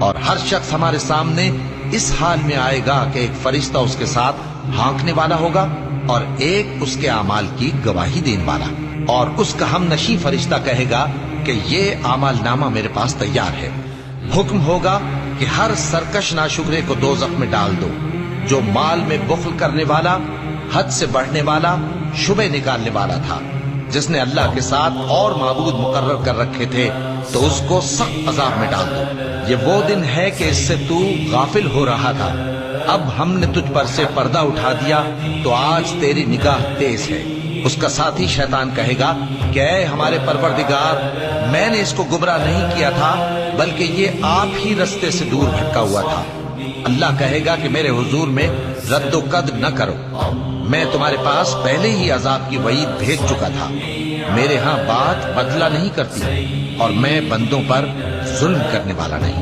और हर शख्स हमारे सामने इस हाल में आएगा कि एक फरिश्ता उसके साथ हाँकने वाला होगा और एक उसके अमाल की गवाही देने वाला। और उसका हमनशी फरिश्ता कहेगा कि ये अमाल नामा मेरे पास तैयार है। हुक्म होगा कि हर सरकश नाशुक्रे को दोज़ख में डाल दो। जो माल में बुख्ल करने वाला, हद से बढ़ने वाला, शुबे निकालने वाला था, जिसने अल्लाह के साथ और माबूद मुकर्रर कर रखे थे, तो उसको सख्त अजाब में डाल दो। ये वो दिन है कि इससे तू गाफिल हो रहा था, अब हमने तुझ पर से पर्दा उठा दिया, तो आज तेरी निगाह तेज है। उसका साथी शैतान कहेगा कि ऐ हमारे परवरदिगार, मैंने इसको गुमराह नहीं किया था, बल्कि ये आप ही रास्ते से दूर भटका हुआ था। अल्लाह कहेगा कि मेरे हुजूर में रद्दो-कद न करो, मैं तुम्हारे पास पहले ही अजाब की वईद भेज चुका था। मेरे यहाँ बात बदला नहीं करती और मैं बंदों पर जुल्म करने वाला नहीं।